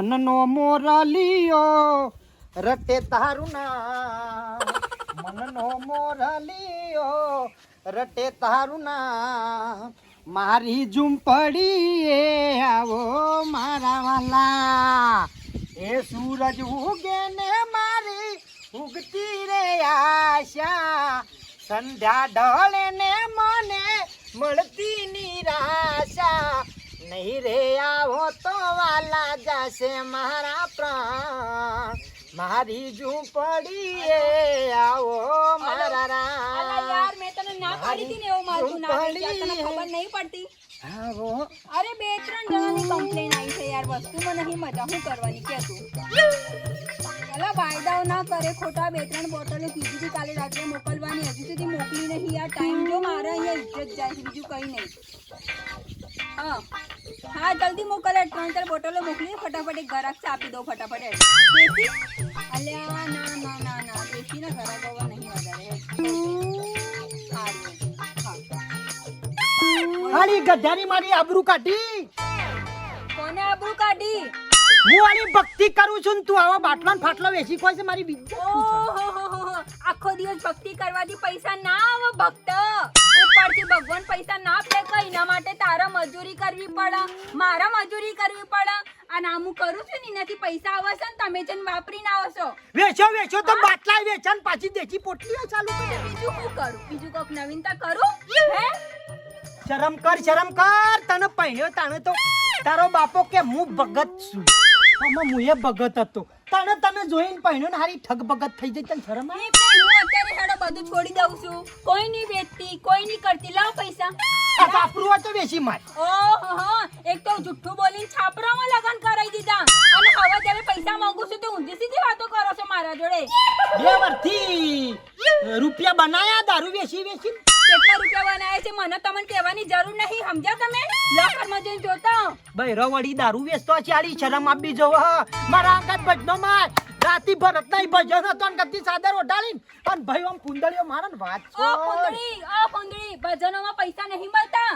મનનો મોરલિયો રટે તારું નામ, મનનો મોરલિયો રટે તારું નામ, મારી ઝૂંપડી એ આવો મારા વાલા, એ સૂરજ ઉગે ને મારી ઉગતી રે આશા, સંધ્યા ઢળે ને મને મળતી નિરાશા, નહીં રે આવો તો વાલા જશે મારા પ્રાણ, મારી ઝૂંપડી એ આવો મારા રામ. અલા યાર મેં તને ના પાડી હતી ને એવું મારું ના પાડી, તને ખબર નહીં પડતી? આવો અરે 2-3 જણાની કમ્પ્લેન આવી છે યાર, વસ્તુમાં નહીં મજા, શું કરવાની કે તું? અલા વાયદાઓ ના કરે ખોટા, 2-3 બોટલો કીધી હતી કાલે રાત્રે મોકલવાની, હજુ સુધી મોકલી નહીં યાર. ટાઈમ જો મારે અહીંયા ઇજ્જત જાય છે, બીજું કંઈ નહીં. હા હા જલ્દી મોકલ, 3-4 બોટલો મોકલી ફટાફટ, એક ગરાક આપી દો ફટાફટ. દેશી? અલ્યા ના ના ના ના, દેશી ના ગરાક હોવા નહીં વધારે. હાલી ગધાની મારી આબરૂ કાઢી. કોને આબરૂ કાઢી? હું આની ભક્તિ કરું છું ને તું આવા બાટલો ને ફાટલો વેચી કોઈ છે મારી બીજી. ઓહોહોહો, આખો દિવસ ભક્તિ કરવાથી પૈસા ના આવે ભક્ત, ઉપરથી ભગવાન પૈસા ના ફેંકે, એના માટે તારા મજૂરી કરવી પડે, મારા મજૂરી કરવી પડે. આ નામું કરું છું ને એનાથી પૈસા આવે છે ને તમે જન વાપરીને આવો છો. વેચો તો બાટલા વેચન પાછી દેશી પોટલીઓ ચાલુ કરે. બીજું શું કરું? બીજું કોક નવીનતા કરું? હે શરમ કર, તને પહેણ્યો તાણે તો તારો બાપો કે હું ભગત છું, આમાં હું એ ભગત હતો, તને જોઈને પહેણ્યો ને હારી ઠગ ભગત થઈ જાય, તને શરમ આવે? હું અત્યારે હેડો બધું છોડી દઉં છું, કોઈ નહીં વેચતી, કોઈ નહીં કરતી, લાવ પૈસા. વાપરું હોય તો વેચી માર. ઓહો, એક તો જુઠ્ઠું બોલીને છાપરામાં લગન કરાવી દીધા, અને હવે જ્યારે પૈસા માંગુ છું તો ઊંધી સીધી વાતો કરો છો મારા જોડે. 2 વર્ષથી રૂપિયા બનાયા દારૂ વેચી. કેટલા રૂપિયા બનાવે છે મને તમને કહેવાની જરૂર નહીં, સમજ્યા તમે? લોકરમાં જઈને જોતા બૈરો વળી દારૂ વેચતો છે, આડી શરમ આપી જો. મારા અંગત ભજનો માર રાતી ભરત નહીં ભજન હતો ને કદી સાદર ઓઢાડીને અને ભાઈ આમ કુંડળીઓ મારે ને વાત છો. આ કુંડળી ભજનોમાં પૈસા નહીં મળતા.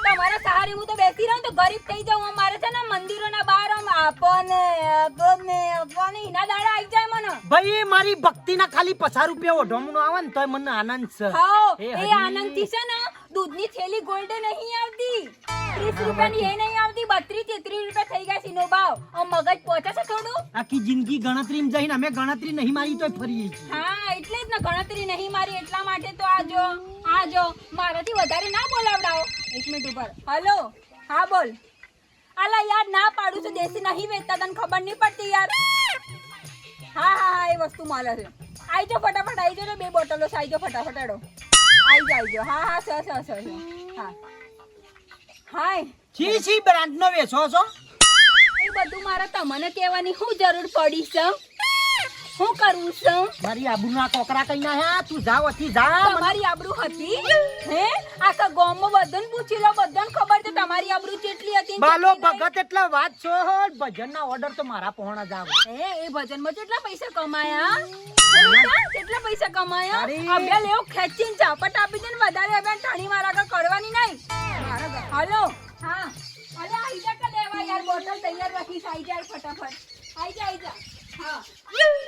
તમારા સહારે હું તો બેસી રહું તો ગરીબ થઈ જાઉં. મારે છે ને મંદિરોના બહાર આમ આપને એના દાડા આવી જાય મને. ભાઈ મારી ભક્તિના ખાલી 50 રૂપિયા ઓઢમણો આવે ને તોય મને આનંદ છે. હા એ આનંદથી છે ને દૂધની થેલી ગોલ્ડ નહીં આવતી, 30 રૂપિયાની એ નહીં આવતી, 32-33 રૂપિયા થઈ ગયા છે નો ભાવ. આમ મગજ પહોંચે છે થોડું. આખી જિંદગી ગણતરીમાં જઈને અમે ગણતરી નહીં મારી તોય ફરીએ છીએ. હા એટલે જ ને ગણતરી નહીં મારી, એટલા માટે તો આ જો મારાથી વધારે ના બોલાવડાવો. 1 મિનિટ ઉપર. હલો હા બોલ. આલા યાર ના પાડું છું, દેશી નહીં વેચતા, તને ખબર નહીં પડતી યાર. હા એ વસ્તુ મળે છે. આવી જાઓ ફટાફટ, આવી જાઓ. 2 બોટલો છે, આવી જાઓ ફટાફટ. હેડો આવી જાઓ. હા હાય છી બ્રાન્ડ નો વેચો છો? એ બધું મારા તમને કહેવાની શું જરૂર પડી છે? શું કરવું છે? મારી આબરૂના કોકરા કઈ ના તું જાવ અથી જા. તમારી આબરૂ હતી? હે આખા ગામમાં બધાને પૂછી લો, બધાને ખબર છે તમારી આબરૂ કેટલી હતી. બાલો ભગત એટલે વાત છો. ભજનના ઓર્ડર તો મારા પહોણા જાવ. એ ભજનમાં કેટલા પૈસા કમાયા? કેટલા પૈસા કમાયા? અબે લેવો ખેંચીને ઝાપટ આપી દે ને વધારે અબે ઠાણી મારા કા કરવાની નહીં. હાલો હા અલે આઈ જા કે લેવા યાર, બોટલ તૈયાર રાખી આઈ જા ફટાફટ. આઈ જા. હા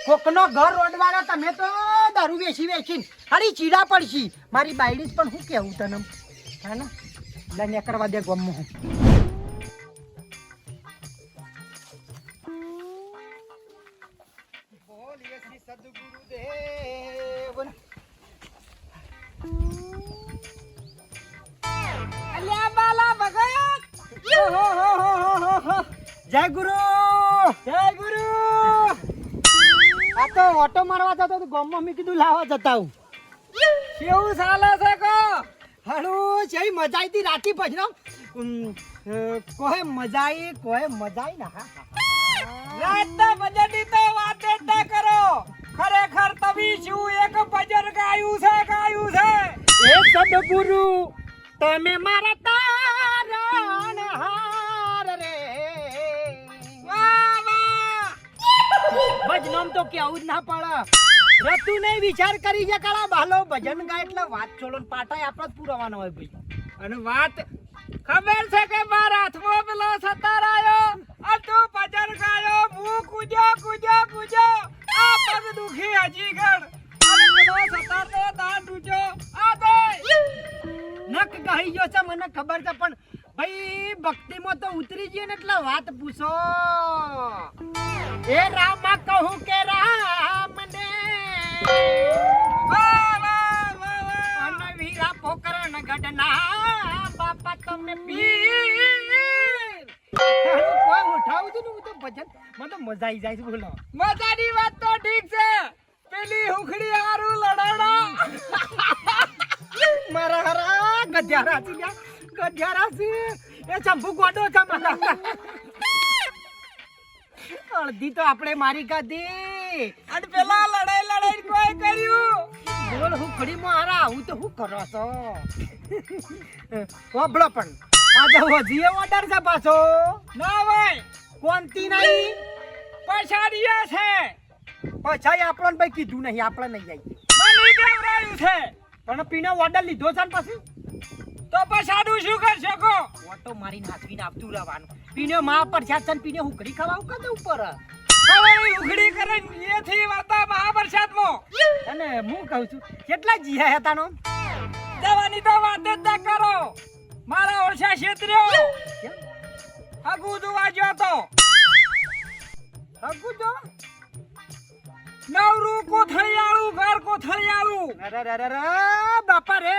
કોકનો ઘર રોડવાળો તમે તો દારૂ વેચીને હારી ચીડા પડશી. મારી બાયડી પણ હું કેવું તને હા ને લઈને કરવા દે ગમો. બોલીએ શ્રી સદગુરુદેવ. અલ્યા બાલા ભગત. જય ગુરુ. આ તો ઓટો મારવા જતો તો ગામમાં મેં કીધું લાવવા જતા હું. કેવું ચાલે છે કો? હાલું છે મજા આવી હતી રાતી ભજનો. કોઈ મજા આવી ના. રાતના ભજનની તો વાત જ ના કરો. ખરેખર તમે શું એક ભજન ગાયું છે. એ સદગુરુ તમે મારા તારણહાર રે. ભજનમ તો કેવું જ ના પડે. રતુ નહીં વિચાર કરી છે કાળા બાલો ભજન ગાય એટલે વાત છોડો પાટાય આપણે જ પુરાવાનો હોય ભાઈ. અને વાત ખબર છે કે મારા હાથમાં પેલો સતાર આયો અને તું ભજન ગાયો હું કૂદ્યો આ પગ દુખી હજી ગણ અને પેલો સતાર તો દાન તૂટ્યો આ દે નક ગઈ ગયો છે મને ખબર છે પણ ભાઈ ભક્તિમાં તો ઉતરી ગઈ ને એટલે વાત પૂછો એ રામા કહું કે રામ ને અને વીરા પોકરણ ગઢના બાપા તમે પીર કોઈ ઉઠાવું છું ને હું તો ભજન મને તો મજા આવી જાય છે બોલો મજાની વાત તો ઠીક છે પેલી હુખડી હારું લડાડા મારા હરા ગધ્યારા છે એ ચંપુ ગોડો છે મારા અડધી તો આપણે મારી કાઢી અને પેલા લડાઈ કોઈ કર્યું બોલ હુખડી માં હારા આવું તો હું કરો છો ઓબળો પણ આજે વજીએ ઓર્ડર છે પાછો ના ભાઈ કોનતી નહીં પછાડીએ છે પછાઈ આપણને ભાઈ કીધું નહીં આપણે નહીં આવી મને દેવરાયું છે પણ પીને ઓર્ડર લીધો છે ને પછી તો પછાડું શું કરી શકો ઓટો મારીને હાથવીને આપતું રહેવાનું પીને માં પર છાછન પીને હુકડી ખવાવું કદે ઉપર હવે હુકડી કરે એથી વાતા મહાપ્રસાદમાં અને હું કહું છું કેટલા જીયા હતા નો જવાની તો વાત જ ના કરો મારા ઓરછા ક્ષેત્ર્યો હગુ જોવા ગયો તો હગુ જો નવરું કોથળિયાળું ઘર કોથળિયાળું અરે બાપા રે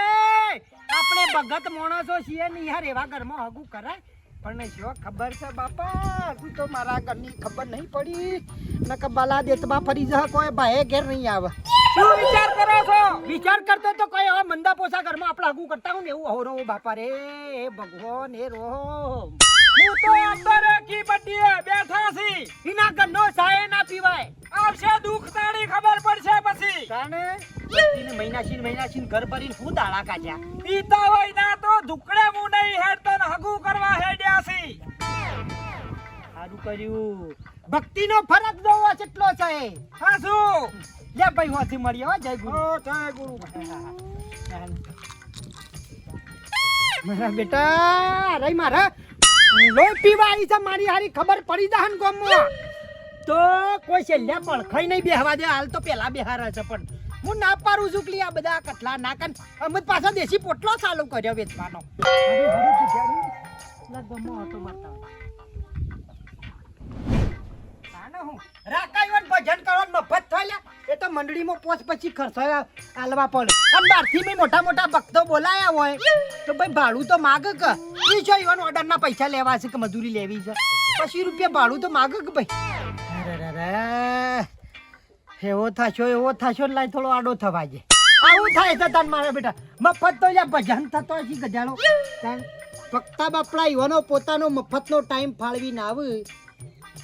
આપણે ભગત માણસો છીએ ને યાર એવા ઘરમાં હગું કરાય પણ શું ખબર છે બાપા તું તો મારા ઘરની ખબર નહીં પડી નક બાલા દેતમાં ફરી જા કોઈ ભાઈ ઘેર નહીં આવે શું વિચાર કરો છો વિચાર કરતો તો કોઈ હવે મંદા પોસા ઘરમાં આપણે હગું કરતા હું ને એવું હોરો બાપા રે હે ભગવાન હે રોમ હું તો અંદર કી બટીએ બેઠા છી ઇના ઘરનો સાય ના પીવાય આવશે દુખ તાળી ખબર પડશે પછી કાને બતીને મહિનાશીન ઘર ભરીને હું દાડા કાઢ્યા પીતા હોય ના તો ધુકડે મુ નહીં હેડતો ને હગું કરવા હેડ્યા છી સારું કર્યું ભક્તિનો ફરક જોવો કેટલો છે હા શું લે ભાઈ હોથી મળીએ હો જય ગુરુ મારા બેટા રે મારા લોહી પીવા આવી છે મારી હારી ખબર પડી જાય ને ગોમમાં તો કોઈ છેલ્લે પડખાઈ નહીં બેહવા દે હાલ તો પેલા બેહારા છે પણ હું ના પારું છું કે આ બધા કટલા નાકન અમે પાછો દેશી પોટલો ચાલુ કર્યો વેચવાનો ભજન કરવાનું મફત થયા એ તો મંડળીમાં પોચ પછી ખર્ચો આલવા પડે અને બહારથી મેં મોટા ભક્તો બોલાયા હોય તો ભાઈ ભાડું તો માગ કે એ જો ઇવન ઓર્ડરના પૈસા લેવા છે કે મજૂરી લેવી છે પછી રૂપિયા ભાડું તો માગ કે ભાઈ એવો થશો લાઈ થોડો આડો થવા છે આવું થાય છે તાન મારા બેટા મફત તો જ્યાં ભજન થતો હશે ગજાડો વક્તા બાપડા યુવાનો પોતાનો મફતનો ટાઈમ ફાળવી ના આવે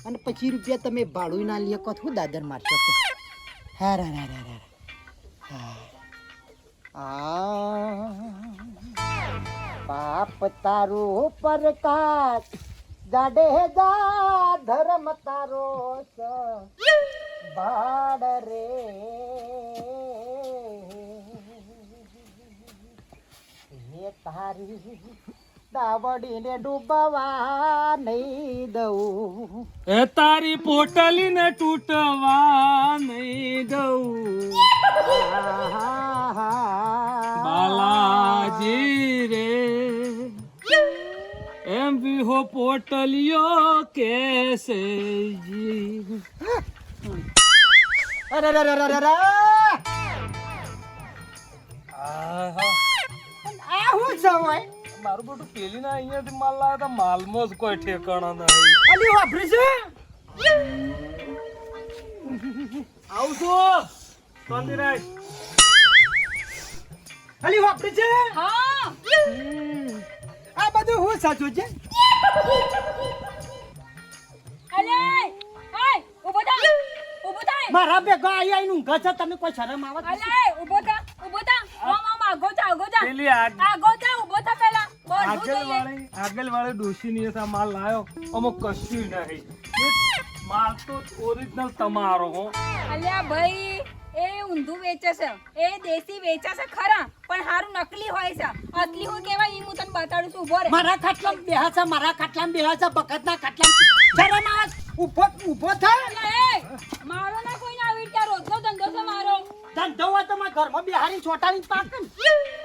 અને પછી રૂપિયા તમે ભાડું ના લે કો શું દાદર મારશો કે પાપ તારો પ્રકાશ જાડેજા ધર્મ તારો બાડ રે હે તારી દાવડીને ડૂબવા નહીં દઉં એ તારી પોટલીને તૂટવા નહીં દઉં બાલાજી રે એમ વિહો પોટલિયો કેસે જી અરે આ હું જવાય મારું બધું પેલી ના અહીંયાથી માલ લાવ્યા હતા માલમાં જ કોઈ ઠેકાણા નહીં અલી વાપરી છે આવજો તંદિરાજ અલી વાપરી છે હા આ બધું હું સાચું છે અલે ઓય ઊભો થા મારા ભેગો આઈ નું ઘર છે તને કોઈ શરમ આવે અલે ઊભો થા ઓમ આગો જા પેલી આગો જા ઊભો થા પેલા બોલ આગળ વાળે ડોશી ની આ માલ લાયો અમુક કશું નહીં માલ તો ઓરિજિનલ તમારો હો અલ્યા ભાઈ એ ઊંધું વેચે છે, એ દેશી વેચે છે ખરા, પણ હારું નકલી હોય છે. અસલી હું કેવાય ઈ હું તને બતાડું છું. ઉભો રે. મારા ખાટલામાં બેહા છે, મારા ખાટલામાં બેહા છે, બકતના ખાટલામાં શરમ આવે? ઊભો થાય. એટલે એ મારો ના કોઈને આવી રીતે રોજનો ધંધો છે મારો. ધંધો હોય તો મારા ઘરમાં બિહારી ચોટાડી પાક ને.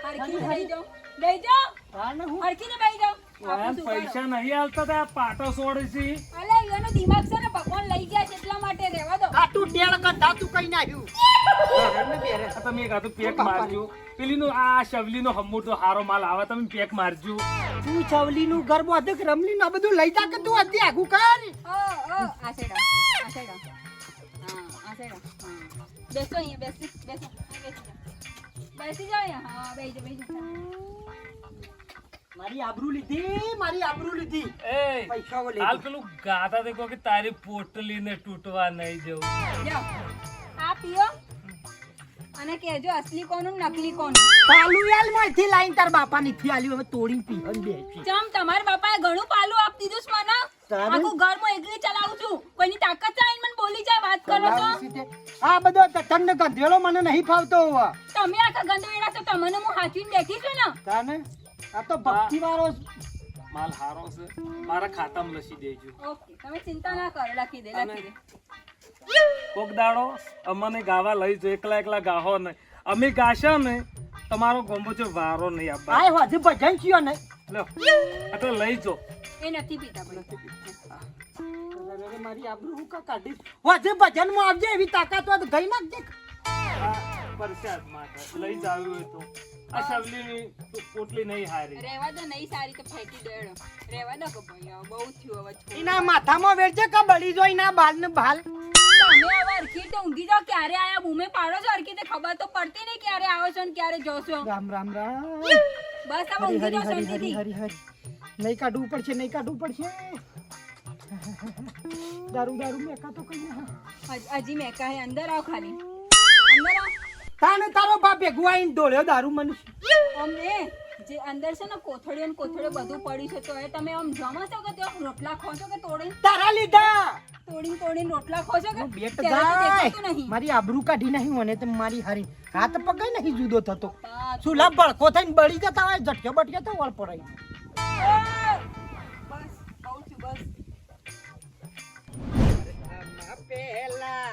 હરખીને બેહી જાઓ. બેહી જાઓ. તાને હું હરખીને બેહી જાઓ. એમ આપણું શું પૈસા કરો? નહીં આલતા તા પાટો છોડે છે. અલા, એનો દિમાગ છે ને ભગવાન લઈ ગયા છે એટલા માટે રહેવા દો. કાટું ટેળ ગધા તું કઈ નાખ્યું. આ તમે એક હાથું પેક મારજો. પેલીનું આ શવલીનો હમ્મુટો હારો માલ આવે, તમે પેક મારજો. તું ચવલીનું ઘર બધું રમલીનું આ બધું લઈ જા કે તું અધી આગું કર. આ સાઈડ આવો. આ સાઈડ આવો. હા, આ સાઈડ આવો. હા. બેસો અહીંયા, બેસી જાઓ. બેસી જાઓ અહીંયા. હા, બેસી જાઓ, બેસી જાઓ. મારી આબરૂ લીધી, મારી આબરૂ લીધી. એ પૈસા લઈ હાલ પેલું ગાતા દેખો કે તારી પોટલીને તૂટવા નહીં જવું. જાઓ. આ પીઓ અને કહેજો અસલી કોનું નકલી કોનું. પાલું યાલ માંથી લાઈન તાર બાપા નીથી આલ્યું હવે તોડીને પીહન બેસી. ચમ તમારા બાપાએ ઘણું પાલું આપી દીધું છે મને. તારે? આખું ઘર હું એકલી ચલાવું છું. કોઈની તાકાત છે આઈને મને બોલી જાય વાત કરો છો. આ બધો તમને ગંધેલો મને નહીં ફાવતો હોવા. તમે આખા ગંદવેડા છો, તમને હું હાચવીને બેઠી છું ને. તાને આ તો ભક્તિ વાળો માલ હારો છે, મારા ખાતામાં લસી દેજો. ઓકે, તમે ચિંતા ના કરો, લખી દે, લખી દે. કોક દાડો અમને ગાવા લઈ જો, એકલા એકલા ગાહો નહીં. અમે ગાશો ને તમારો ગોંબો વારો નહીં આપવા. આય હોજે ભજન થયો ને. લો આ તો લઈ જો. એ નથી પીતા ભાઈ. અરે મારી આબરૂ હું કા કાઢી. હોજે ભજન માં આવજે એવી તાકાત હોય તો ગઈ નાખજે. આ પરસાદ માટે લઈ જ આવ્યું હોય તો. આ શવલીની પોટલી નહીં હારી. રહેવા દો, નહીં સારી તો ફેંકી દો એડો. રહેવા દો કે ભાઈ, હવે બહુ થયું હવે છોડ. એના માથામાં વેરજે કે બળી જો એના બાલ ને બાલ. તમે હવે હરખી રીતે ઊંઘી જાઓ. ક્યારે આયા બૂમે પાડો છો હરખી રીતે, ખબર તો પડતી નહીં ક્યારે આવો છો ને ક્યારે જોશો. રામ રામ રામ. બસ હવે ઊંઘી જાઓ હરી શાંતિથી. હરી હરી. નહીં કાઢવું પડશે, નહીં કાઢવું પડશે. દારૂ દારૂ મેકા તો કઈ ના. હજી મેકા હે. અંદર આવો ખાલી. અંદર આવો. તાને તારો બાપ ભેગું આવીને દોડ્યો દારૂ મને. અમને જે અંદર છે ને કોથળીઓ ને કોથળીઓ બધું પડ્યું છે, તો એ તમે આમ જમો છો કે ત્યાં રોટલા ખો છો કે તોડીને તારા લીધા તોડીને રોટલા ખો છો કે બેટ ત્યારે તો જાય. દેખાતું નહીં. મારી આબરૂ કાઢી નહીં મને તો મારી હારી હાથ પગે નહીં જુદો થતો. હા, સુલા ભડકો થઈને બળી જતા હોય, ઝટકે બટકે તો વળ પડાય. બસ બહુ થયું, બસ. પેલા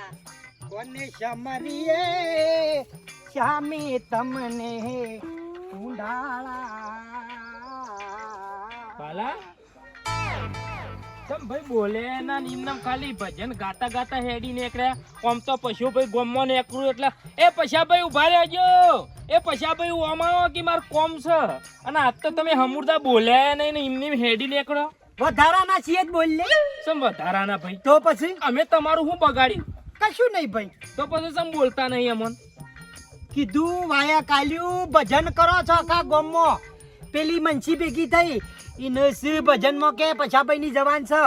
કોને સમરીએ શામે તમને ઊંડાળા. બાલા તમ ભાઈ બોલે ના નિમનમ ખાલી ભજન ગાતા ગાતા હેડી નીકળ્યા. આમ તો પશુ ભાઈ ગોમમાં નીકળું એટલે એ પશા ભાઈ ઉભા રહેજો, એ પશા ભાઈ ઓમાવો કે માર કોમ છે. અને આજ તો તમે હમુરદા બોલ્યા નહીં ને એમની હેડી નીકળો. વધારાના છીએ જ બોલ લે. સમ વધારાના ભાઈ, તો પછી અમે તમારું શું બગાડ્યું? કશું નહીં ભાઈ. તો પછી સમ બોલતા નહીં અમન. કીધું વાયા કાલ્યું ભજન કરો છો આખા ગામમાં. પેલી મંછી ભેગી થઈ ઈને શું ભજનમાં કે પછાભાઈ ની જવાન છે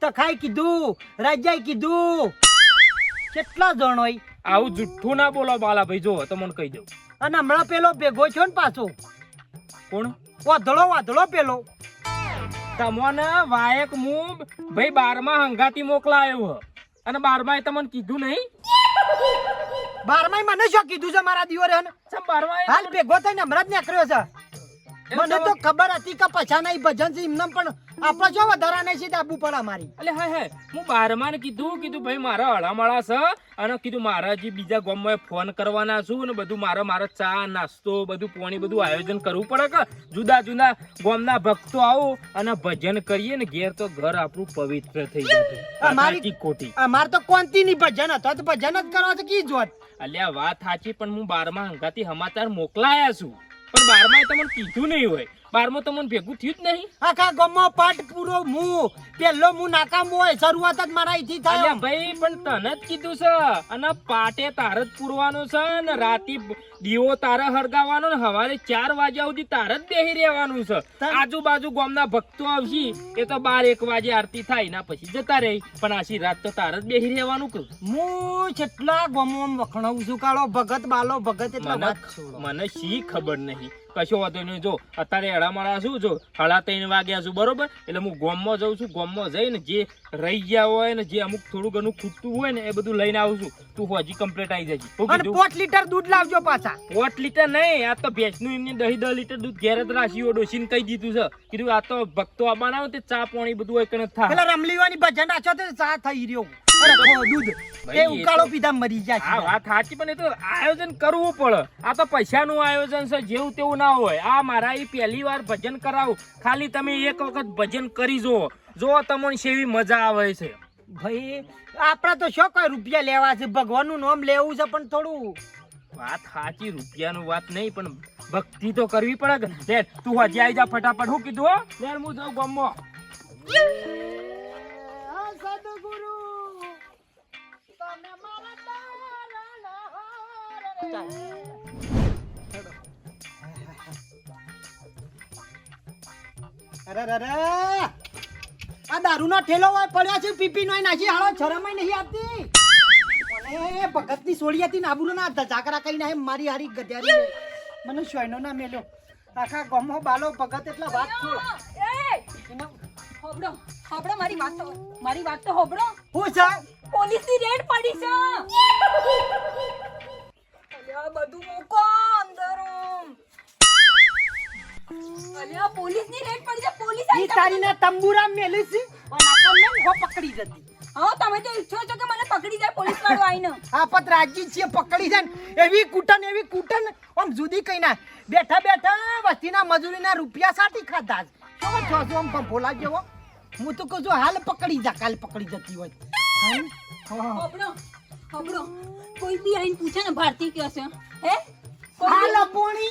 તો ખાઈ કીધું, રાજાએ કીધું. કેટલા જણ હોય. આવું જુઠ્ઠું ના બોલો બાલા ભાઈ. જો તમને કહી દઉં. અને હમણાં પેલો ભેગો છો ને પાછો કોણ? વાધળો પેલો. તમને વાયક હું ભાઈ 12મા હંગાતી મોકલાયો અને 12મા તમને કીધું નહીં? 12માય મને શું કીધું છે મારા દિયોરે? સમ 12મા હાલ ભેગો થઈને હમણાં જ નીકળ્યો છે. મને તો ખબર હતી કે પછા નહીં ભજન છે એમને, પણ આપણે જો વધારા નહીં છે દાબુ પડે મારી. એટલે હા હું 12મા ને કીધું ભાઈ મારા હળામળા છે અને કીધું મારા જે બીજા ગામમાં ફોન કરવાના છું ને બધું મારે ચા નાસ્તો બધું પાણી બધું આયોજન કરવું પડે કે જુદા જુદા ગામના ભક્તો આવો અને ભજન કરીએ ને ઘેર તો ઘર આપણું પવિત્ર થઈ જતું. અમારી ખોટી અમાર તો કોંતી ની ભજન હતો તો ભજન જ કરવા છે કી જોત. અલ્યા વાત સાચી, પણ હું 12મા હંગાતી સમાચાર મોકલાયા છું, પણ 12મા તમને કીધું નહીં હોય. 12મા તમને ભેગું થયું જ નહીં. આખા ગામમાં પાઠ પૂરો હું પેલો હું નાકામ હોય શરૂઆત જ મારા અહીંથી થાય. અલ્યા ભાઈ પણ તને જ કીધું છે અને પાટે તારે જ પૂરવાનો છે ને રાતી દીવો તારે હળગાવવાનો ને સવારે 4 વાગ્યા સુધી તારે જ બેહી રહેવાનું છે. આજુબાજુ ગામના ભક્તો આવશે એ તો 12-1 વાગે આરતી થાય ના પછી જતા રહે, પણ આશી રાત તો તારે જ બેહી રહેવાનું. હું કેટલા ગામમાં વખણાવું છું કાળો ભગત બાલો ભગત એટલે વાત છોડો. મને શી ખબર નહીં કશો વાંધો નહીં. જો અત્યારે અડામાળા છું, જો 3:30 વાગ્યા છું, બરોબર? એટલે હું ગામમાં જઉં છું. ગામમાં જઈને જે રહી ગયા હોય ને જે અમુક થોડું ઘણું ખૂટતું હોય ને એ બધું લઈને આવું છું. તું હજી કમ્પ્લીટ આવી જજે. શું અને કીધું? 5 લીટર દૂધ લાવજો પાછા. 5 લીટર નહીં, આ તો ભેંસનું એમને 10 લીટર દૂધ ઘેર જ રાખ્યું. ડોશીને કહી દીધું છે, કીધું આ તો ભક્તો આવવાના હોય તે ચા પાણી બધું એક જ થાય. પેલા રમલીવાની ભજન આછો તો ચા થઈ રહ્યો. અરે દૂધ ભાઈ, એ એ ઉકાળો તો- પીધા મરી જાય આ વાત સાચી, પણ એ તો આયોજન કરવું પડે. આ તો પૈસાનું આયોજન છે, જેવું તેવું ના હોય. આ મારા એ પહેલી વાર ભજન કરાવું. ખાલી તમે એક વખત ભજન કરી જુઓ, જો તમને સેવી મજા આવે છે. ભાઈ આપડા તો શું કોઈ રૂપિયા લેવા છે, ભગવાનનું નામ લેવું છે, પણ થોડું વાત સાચી, રૂપિયાનું વાત નહીં, પણ ભક્તિ તો કરવી પડે કે. લે તું હજી આવી જા ફટાફટ. શું કીધું હો? લે હું જાઉં ગામમાં. સદગુરુ તમે મારા અરે આ દારૂનો ઠેલો હોય પડ્યો છે, પીપી નોય નાખી હાલો, શરમય નહીં આવતી. મને ભગતની સોળી હતી ને આબરૂ ના ઝાકરા કઈ ના મારી હારી ગધ્યારી મને સોયનો ના મેલ્યો. આખા ગામમાં બાલો ભગત એટલે વાત છોડ. હોબળો હોબળો મારી વાત તો હોબળો. હું છે પોલીસની રેડ પડી છે. અલ્યા બધું મૂકો અંદર. અલ્યા પોલીસની રેડ પડી છે. પોલીસ ઈ આવી તારીના તંબુરા મેલી છે અને આપણને હો પકડી જતી. હા તમે તો ઈચ્છો છો કે મને પકડી જાય પોલીસ વાળો આવીને. આપત રાજી છે પકડી જાય ને એવી કૂટન આમ જુદી કઈ ના બેઠા બેઠા વસ્તીના મજૂરીના રૂપિયા સાથી ખાધા છે. કેવો છો આમ ભોલા જેવો. હું તો કહું છું હાલ પકડી જા, કાલ પકડી જતી હોય. હમ? હા. હોબળો હોબળો કોઈ બી આવીને પૂછે ને ભારતી ક્યાં છે હે હાલ પોણી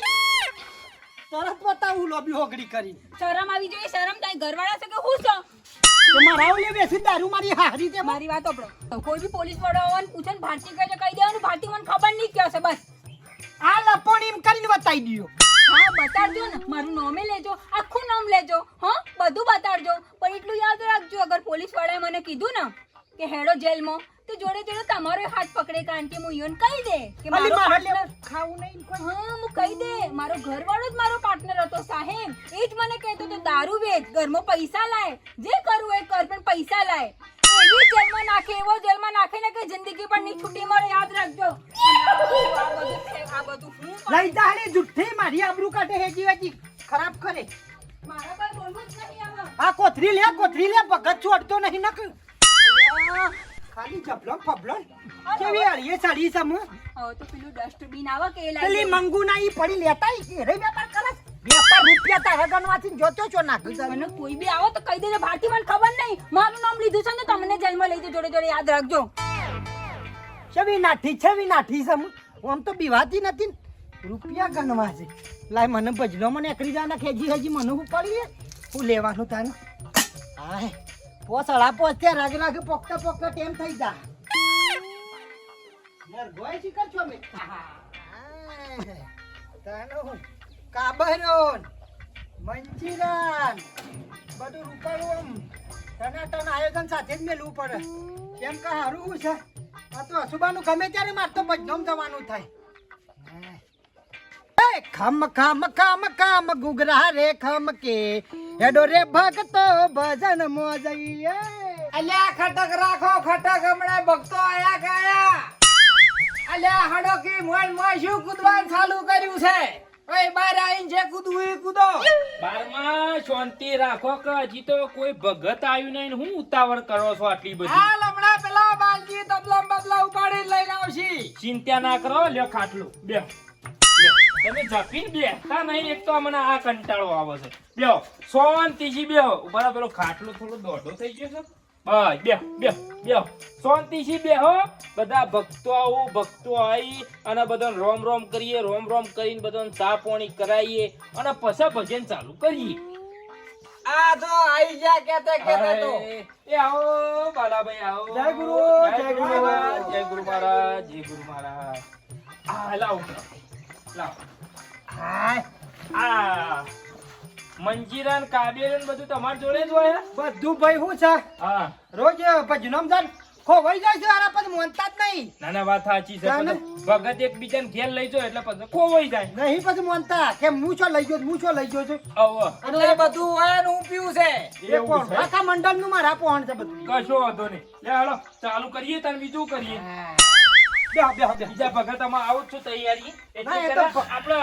તરત બતાવું લોબી હોગડી કરી. શરમ આવી જોઈએ. શરમ તારી ઘરવાળા છે કે હું છો? તો મારા ઓલે બેસી દારૂ મારી હારી તે મારી વાત હોબળો. કોઈ બી પોલીસ વાળો આવે ને પૂછે ને ભારતી કહે છે કહી દેવાનું ભારતી મને ખબર નહીં ક્યાં છે બસ. હાલ પોણી એમ કરીને બતાવી દયો. હા બતાડજો ને, મારું નામે લેજો, આખું નામ લેજો, હા બધું બતાડજો. પણ એટલું યાદ રાખજો, અગર પોલીસ વાળાએ મને કીધું ને કે હેડો જેલમાં, તો જોડે જોડે તમારો હાથ પકડે, કારણ કે હું ઈવન કહી દે કે ખાલી મારો મારે પાર્ટનર. ખાવું નહીં કોઈ. હા હું કહી દે મારો ઘરવાળો જ મારો પાર્ટનર હતો સાહેબ. એ જ મને કહેતો તો દારૂ વેચ, ઘરમાં પૈસા લાય, જે કરવું એ કર પણ પૈસા લાય. એવી જેલમાં નાખે, એવો જેલમાં નાખે ને કે જિંદગી પણ નહીં છૂટી મળે, યાદ રાખજો. આ બધું હું લઈ જા હાલે જુઠ્ઠી મારી આબરૂ કાઢે હેજી વેજી ખરાબ કરે. મારા પર બોલવું જ નહીં આમાં. આ કોથરી લે ભગત છોડતો નહીં નક અલ્યા, ખાલી જબલો ફબલો કેવી અળીએ સડી સમ હવે તો પેલું ડસ્ટબિન આવે કે એ પેલી લાવી મંગુ ના ઈ પડી લેતા ઈ કે રે વેપાર કરે વેપાર રૂપિયા તારે ગણવાથી જોતો છો નાખી દે. મને કોઈ બી આવો તો કહી દેજો ભારતી મને ખબર નહીં, મારું નામ લીધું છે ને તમને જેલમાં લઈ જજો, જોડે જોડે યાદ રાખજો. છવી નાઠી સમ આમ તો બીવાતી નથી ને. રૂપિયા ગણવા છે લાય મને ભજનો મને એકરી જાના ખેજી હજી મને હું પડી હું લેવાનું તાને. હાય પોસળા પોચતે રાગ રાગ પોકતા પોકતા ટેમ થઈ જા. યાર ગોય શીખર છો મે તાનો કાબરોન મંજીરાન બધું રૂપાળું આમ ટનાટન આયોજન સાથે જ મેલવું પડે. કેમ કે હારું છે આ તો અસુબાનું ગમે ત્યારે માર તો ભજનોમ જવાનું થાય. એ ખમ ખમ ખમ ખમ ગુગરા રે ખમ કે હેડો રે ભગતો ભજન મો જઈએ. અલ્યા ખટક રાખો ખટક, હમણાં ભક્તો આયા ગયા. અલ્યા હડો કી મોન મોય શું કૂદવાનું ચાલુ કર્યું છે? ઓય બહાર આવીને જે કૂદવું એ કૂદો. બારમાં શાંતિ રાખો કે હજી તો કોઈ ભગત આવ્યું નહીં ને હું ઉતાવળ કરો છો આટલી બધી. હાલ હમણાં પેલા બાલજી તબલા બબલા ઉપાડીને લઈને આવશી. ચિંતા ના કરો, લ્યો ખાટલું બેહો. તમે જપીને બેસતા નહીં, એક તો મને આ કંટાળો આવે છે. બેહો શાંતિથી બેહો. ઉભા પેલો ખાટલો થોડો દોઢો થઈ ગયો છે. બસ બેહો શાંતિથી બેહો. બધા ભક્તો આવી અને બધાને રોમ રોમ કરીએ, રોમ રોમ કરીને બધાને ચા પાણી કરાવીએ અને પછી ભજન ચાલુ કરીએ. આ તો આઈ જા કેતે તો. એ આવો બાલાભાઈ આવો. જય ગુરુ, જય ગુરુ મહારાજ, જય ગુરુ મહારાજ, જય ગુરુ મહારાજ. આ લાવ હાય આ મંજીરા ને કાબેલ ને બધું તમારી જોડે જ હોય? બધું ભાઈ હું છે હા રોજ ભજનોમ જાન ખોવાઈ જાય છે આરા પછી મોનતા જ નહીં. નાના વાત સાચી છે તાને? પછી ભગત એકબીજાને ઘેર લઈ જાઓ એટલે પછી ખોવાઈ જાય. નહીં પછી મોનતા કે હું છો લઈ ગયો હું છો લઈ ગયો છું. આવો. એટલે બધું હોય ને ઊંપિયું છે. એ કોણ? આખા મંડળનું મારા પોહણ છે બધું. કશો વાંધો નહીં. લે હાલો ચાલુ કરીએ તાર બીજું કરીએ. બેહો, બેહો, બેહો. બીજા ભગત આમાં આવું જ છું તૈયારી. ના, એટલે એ તો પેલા આપણે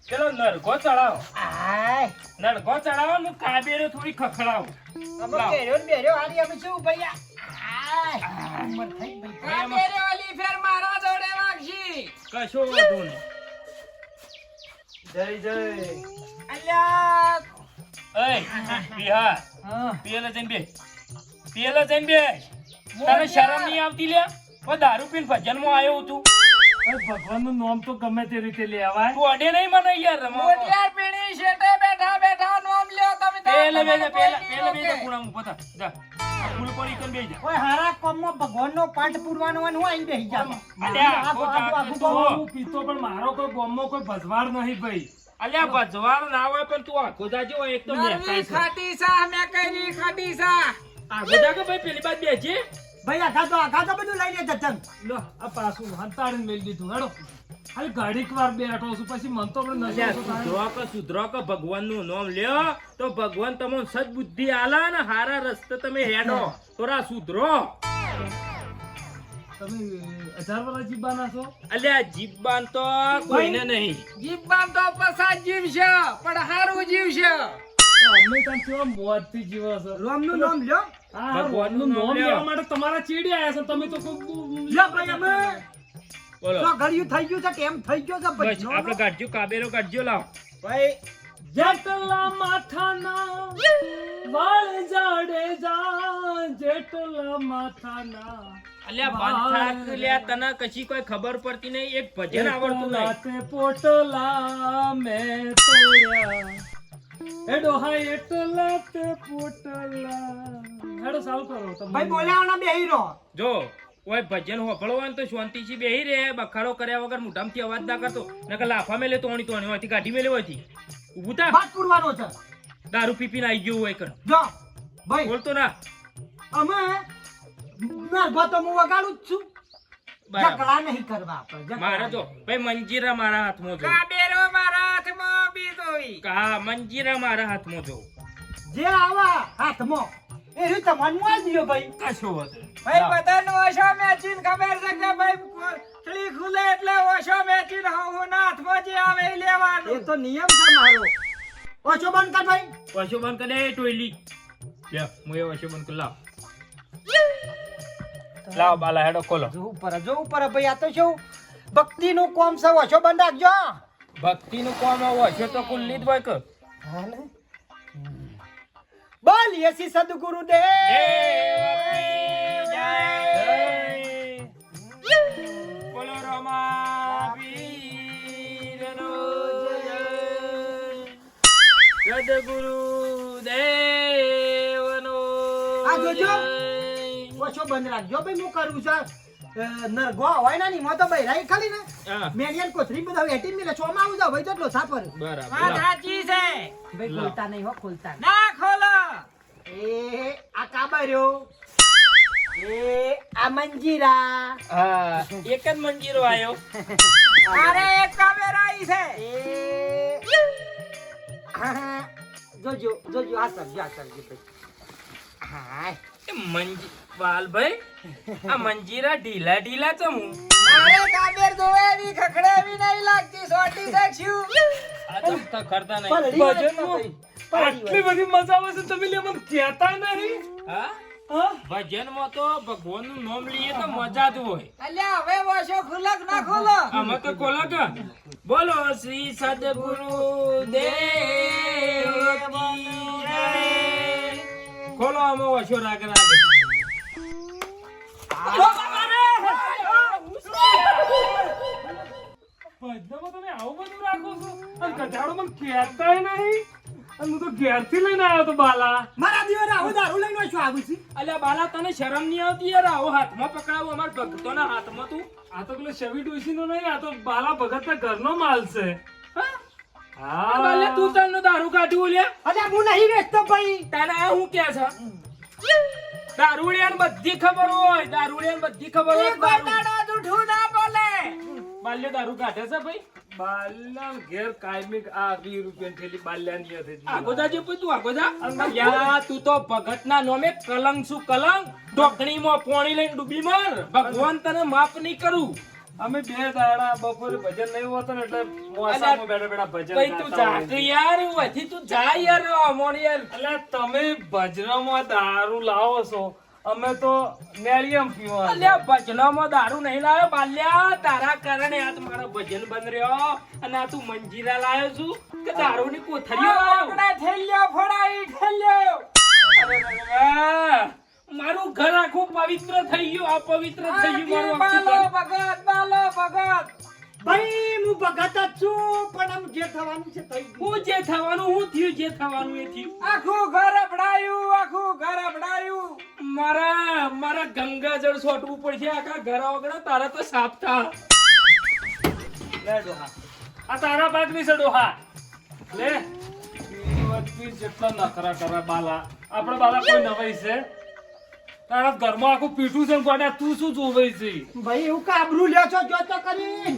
પેલો નરગો ચડાવો. આય. નરગો ચડાવો ને કાબેરો થોડી ખખડાવો. અમે લાવો. બેર્યો ને બેર્યો હારી અમે શું ભૈયા? આય. ઉંમર થઈ ભાઈ. આ બેરે ઓલી ફેર મારા જોડે વાગશી. કશો વાંધો નહીં. જય જય. અલ્યા એય બિહાર હા. પેલે જઈને બે. પેલે જઈને બે. તને શરમ નહીં આવતી લે? ઓ દારૂ પીને ભજનમાં આવ્યો છું. ભગવાનનું નામ તો ગમે તે રીતે લેવાય. તું અડે નહીં મને યાર રમવા. મોટિયાર પીણી શેઠે બેઠા બેઠા નામ લ્યો તમે તાર પેલે બે મને પેલે કોઈ પેલે નહીં બે રોકે. ગુણામ પતા જા. ફૂલ પડી કન બેહી જા. ઓય હારા કોમમાં ભગવાનનો પાઠ પૂરવાનો હોય ને હું આઈને બેહી જામ. અલ્યા, આખું- આખું- આખું તો- ગામ. હું પીતો પણ મારો કોઈ ગોમમાં કોઈ ભજવાડ નહીં ભાઈ. અલ્યા ભજવાળ ના હોય પણ તું આખો જાજો હોય એક તો નરવી મેકાય છે. ખાટી સા મેં કરી ખાટી સા. આખો જાજો ભાઈ પેલી બાદ બેજે. ભાઈ આખા તો બધું લઈ લે જતન. લો આ પાછું હંતાડીને મેલી દીધું હેડો. ખાલી ઘડીક વાર બેઠો છું પછી મન તો પણ અલ્યા નથી સુધરો કે ભગવાનનું નામ લ્યો તો ભગવાન તમને સદબુદ્ધિ આલા ને હારા રસ્તે તમે હેડો થોડા સુધરો. તમે 1000 વાળા જીબાના છો. અલ્યા જીભબાન તો કોઈને નહીં. જીભમાં તો પસાદ જીવશે પણ હારું જીવશે. અમે ત્યાં કેવા મોજથી જીવો છો. રામનું નામ લ્યો. હા, ભગવાનનું નામ નામ લેવા લ્યો. માટે તમારા ચીડી આયા છો. તમે તો કોઈ લ્યો ભાઈ અમે બોલો તો ઘડિયું થઈ ગયું છે ટેમ થઈ ગયો છે ભાઈ. બસ આપણે કાઢજો કાબેરો કાઢજો લાવ. ભાઈ જેટલા માથાના વાળ જાડેજા જેટલા માથાના અલ્યા બંધ થાક લ્યા તને કશી કોઈ ખબર પડતી નહીં. એક ભજન આવડતું નહીં. તે પોટલા મેં તોડ્યા એ ડોહા એટલા તે પોટલા. હેડો ચાલુ કરો તમે. ભાઈ બોલ્યાવાના બેહી રહો. જો કોઈ ભજન હોફળો હોય ને તો શાંતિથી બેહી રહે. બખાડો કર્યા વગર મોઢામાંથી અવાજ ના કરતો નકર લાફા મેલે તોણી તોણી હોયથી કાઢી મેલે હોયથી ઊભું થા. વાત પૂરવાનો છે. દારૂ પીપીને આવી ગયું હોય કર જો ભાઈ બોલતો ના. અમે નરભા તો હું વગાડું જ છું. બરાબર ઝઘડા નહીં કરવા આપણે. ઝઘડા મારે જો ભાઈ મંજીરા મારા હાથમાં જો. કાબેરો મારા હાથમાં બીજોઈ. હા મંજીરા મારા હાથમાં જો. જે આવા હાથમાં એ રીતે મનમાં આવી ગયો ભાઈ. કશો વાંધો નહીં. ભાઈ બધાનું ઓછો મેચીન ખબર છે કે ભાઈ ખીલી ખુલે એટલે ઓછો મેચીન હું હાથમાં જે આવે એ એ લેવાનું. તો નિયમ છે મારો. ઓછો બંધ કર ભાઈ. વશો બંધ કરે ટોયલી. લે હું એ વશો બંધ કર લાવ. લાવ બાલા હેડો ખોલો. જોવું પર ભાઈ આ તો શું ભક્તિનું કોમ છે. ઓછો બંધ રાખજો. ભક્તિનું કોમ વશો તો કુલ્લી જ હોય કે. બોલ યસી સદગુરુ બોલો રમાવીરનો જય. સદગુરુ દેવનો આ જોજો. જય. ઓછો બંધ રાખજો ભાઈ. હું કરું છું નરગો હોય ને એમાં તો બૈરાઈ ખાલી ને હા મેરિયન કોથરી બધા વેટી મિલે છોમાં આવું જાવ ભાઈ તો સાપર. બરાબર વાત લાવ. સાચી છે. ભાઈ લાવ. ખોલતા નહીં હો ખોલતા નહીં. ના ખોલો. એ આ કાબર્યો એ આ મંજીરા હા એક જ મંજીરો આવ્યો. મારે એક કાબેરા ઈ છે. એ હા જોજો જોજો આ સબ્જી ભાઈ. હા એ મંજી વાલભાઈ આ મંજીરા ઢીલા ઢીલા ચમું. મારે કાબેર જોવે એવી ખખડે એવી નહીં લાગતી. સોટી શકશું. આ ચમતા કરતા નહીં. પલળી હોય ને ભજનમાં ભાઈ. પલળી આટલી હોય. બધી મજા આવે છે તમે લે મને કહેતા નહીં. હા હા? ભજનમાં તો ભગવાનનું નામ લઈએ તો મજા જ હોય. અલ્યા હવે વોશો ખુલક ના ખોલો. આમાં તો કોલા કા બોલો શ્રી સદગુરુ દેવ કી જય. ખોલો આમાં વશો રાગ રાગ. ભજનમાં તમે આવું બધું રાખો છો અને કચાડો મને કહેતાય નહીં. અને હું તો ઘેરથી લઈને આવ્યો તો બાલા. મારા દીવાને આવું દારૂ લઈને શું આવું છું? અલ્યા બાલા તને શરમ નહીં આવતી યાર? આવો હાથમાં પકડાવો અમાર ભક્તોના હાથમાં તું. આ તો પેલો શવી ડોશીનો નહીં, આ તો બાલા ભગતના ઘરનો માલ છે. હા? હા બાલે તું તને દારૂ કાઢ્યું લે. અલ્યા હું નહીં વેચતો ભાઈ. તને આ હું કે છે? દારૂડિયાને બધી ખબર હોય, દારૂડિયાને બધી ખબર હોય. દાડા જૂઠું ના બોલે. બાલ્યો દારૂ કાઢે છે ભાઈ. બાલ્યાન ઘેર કાયમી આ 20 રૂપિયાની થેલી બાલ્યાની હતી. આગોદા જે તું આગોદા યા તું તો ભગતના નોમે કલંક શું કલંક ઢોકણીમાં પોણી લઈને ડૂબી મર. ભગવાન તને માફ નહીં કરું. અમે 2 દાડા બપોરે ભજન નહીં હોતો ને એટલે મોસામાં બેઠા બેઠા ભજન ભાઈ તું ગાતા જા હોય. યાર વથી તું જા યાર મોણ યાર. એટલે તમે ભજનમાં દારૂ લાવો છો, અમે તો નેળિયમ પીવા. અલ્યા ભજનમાં દારૂ નહીં લાવ્યો બાલ્યા, તારા કારણે આજ મારો ભજન બંધ રહ્યો અને આ તું મંજીરા લાવ્યો છું કે દારૂની કોથળીઓ લાવ્યો. આપણે ઠેલ્યો ફોડાઈ ઠેલ્યો. અરે, મારું ઘર આખું પવિત્ર થઈ ગયું, અપવિત્ર થઈ ગયું મારું બાલો આખું ઘર. ભગત, બાલો ભગત. ભાઈ હું ભગત જ છું પણ આમ જે થવાનું છે થઈ ગયું. હું જે થવાનું હું થયું, જે થવાનું એ થયું. આખું ઘર અપડાયું, આખું ઘર અપડાયું. મારા ગંગાજળ છોટવું પડશે આખા ઘર વગર, તારા તો સાફ થા. લે ડોહા, આ તારા ભાગની છે ડોહા. લે પીવતી જેટલા નખરા કરે બાલા. આપણે બાલા કોઈ નવાઈ છે? તારા ઘરમાં આખું પીઠું છે ને ગોડા, તું શું જોવાઈ છે? ભાઈ એવું કાબરું લ્યો છો જો તો કરી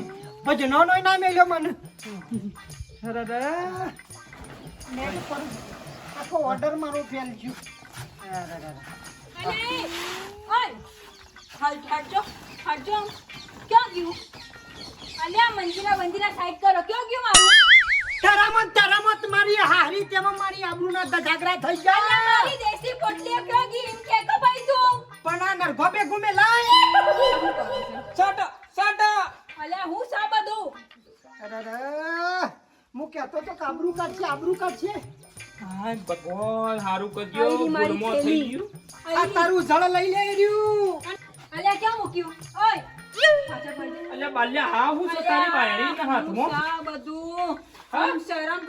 ભજનો નો ના મેલ્યો મને. અરે રે મેં તો આખો ઓર્ડર મારો ફેલ ગયો. અરે રે અરે ઓય હટજો હટજો. ક્યાં ગયું? અલ્યા મંજીરા સાઈડ કરો. ક્યાં ગયું મારું? તારામત મારી હારી તેમાં મારી આબરૂના ધજાગરા થઈ ગયા. મારી દેશી પોટલી ક્યાં ગઈ? એમ કે તો ભાઈ તું. પણ આ નરભો બે ગુમે લાય. સટ સટ. અલ્યા હું સા બધું. અરે રે હું કહેતો તો આબરૂ કાઢશે. હાય ભગવાન હારું કરજો, આઈડી મારી ગુલમો થઈ થેલી. ગયું. આ તારું જળ લઈ લે રહ્યું. અલ્યા ક્યાં મૂક્યું? ઓય પાછળ ફરજે. અલ્યા બાલ્યા હા હું છે તારી બાયડીના હાથમાં. સા બધું. આમ શરમ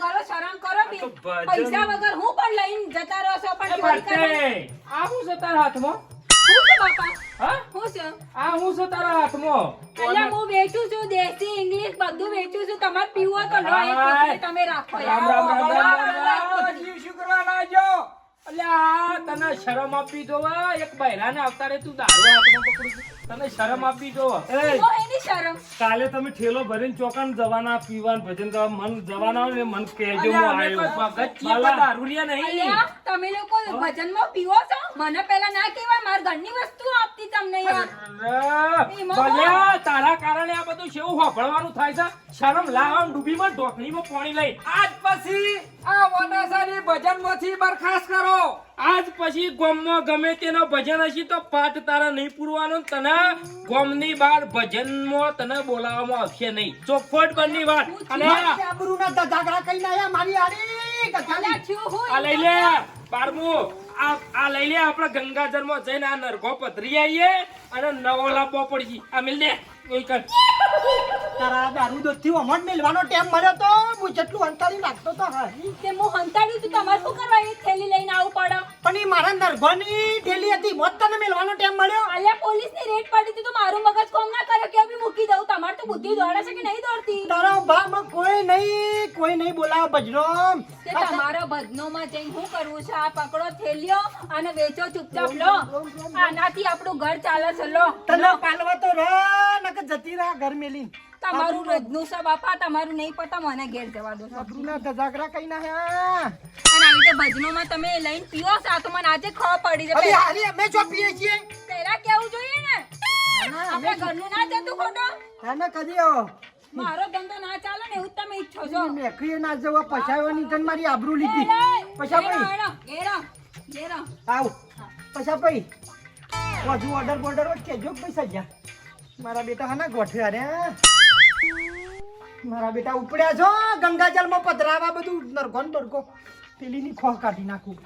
કરો બી. તો ભજન- પૈસા વગર હું પણ લઈને જતા રહો છો પણ એ ચોરી કરે. બાટે, આ હું છે તારા હાથમાં? હું છે બાપા? હા? હું છે? આ હું છે તારા હાથમાં? અલ્યા હું વેચું છું દેશી ઇંગ્લિશ બધું વેચું છું. તમારે પીવું હોય તો લો, એક હાય. પીપળી તમે રાખો રામ યાર. રામ. જીવ શુક્રવાર આવજો. અલ્યા તને શરમ આપી દો એક બૈરાને આવતારે તું દારૂ હાથમાં પકડું છું. તને શરમ આપી દો. એ ઓ એની શરમ. કાલે તમે ઠેલો ભરીને ચોકાન જવાના પીવાન ભજન કરવા મન જવાના હોય ને મન કહેજો હું અલ્યા અમે આવ્યો. કોઈ ભગત છીએ, બાલા. કોઈ દારૂડિયા નહીં. અલ્યા તમે લોકો ભજનમાં પીવો છો? મને પહેલા ના કહેવાય. માર ઘરની વસ્તુ આપતી તમને યાર. અરે, ભલ્યા, તારા કારણે આ બધું કેવું હોભળવાનું થાય છે. શરમ લાવવા ડૂબીમાં ઢોકણીમાં પાણી લઈ. આજ પછી આ વનાસાની ભજનમાંથી બરખાસ્ત કરો. આજ પછી ગામમાં ગમે તેનો ભજન હશે તો પાઠ તારા નહીં પૂરવાનો. તને ગામની બહાર ભજનમાં તને બોલાવવામાં આવશે નહીં. ચોખવટ બની વાત. અને મારી આબરૂના ધજાગરા કઈ લાયા મારી હારી ગધાલી. અલ્યા થયું હું? આ લઈ લે બારમું. આ લઈ લે આપણે ગંગાજળમાં જઈને આ નરઘો પધરી આવીએ અને નવો લાવવો પડશે. આ મિલ દે એ કર. તારા દારૂ દોસ્તી અમર મેલવાનો ટાઈમ મળ્યો તો હું જેટલું અંતરી નાખતો તો હારી. તે હું હંતાડ્યું તું. તમારે શું કરવા એ થેલી લઈને આવું પડે? પણ ઈ મારા નરભોની ઢેલી હતી મોત તને મેલવાનો ટાઈમ મળ્યો. અલ્યા પોલીસની રેડ પડી હતી તો મારું મગજ કોમ ના કરે કે બી મૂકી દઉં. તમારે તો બુદ્ધિ દોડે છે કે નહીં દોડતી? તારો ભામાં કોઈ નહીં બોલાવ ભજનો. તે તમારા ભજનોમાં જઈને શું કરવું છે? આ પકડો થેલીઓ અને વેચો ચૂપચાપ લો. આનાથી આપણું ઘર ચાલે છે. લો તને પાલવા તો ર નકર જતી રહા ઘર મેલી. તમારું રોજનું છે બાપા. તમારું નહીં પતા મને ઘેર જવા દો. આબરૂના ધજાગરા કઈ નાખ્યા. અને આવી રીતે ભજનોમાં તમે લઈને પીવો છો આ તો મને આજે ખબર પડી છે. અરે હારી અમે જો પીએ છીએ. પહેલા કેવું જોઈએ ને. આપણે ઘરનું ના જતું ખોટો. તને કદી આવો મારો ધંધો ના ચાલે ને એવું જ તમે ઈચ્છો છો. મેકરીએ ના જવા પછાવવાની તને મારી આબરૂ લીધી. પછા પડી ઘેરો. આવ પછા પડી વધુ ઓર્ડર બોર્ડર જ કેજો પૈસા જા. મારા બેટા હાના ગોઠવ્યા રે. મારા બેટા ઉપડ્યા છો ગંગાજળમાં પધરાવા બધું નરગોન બરગો પેલીની ખોહ કાઢી નાખું.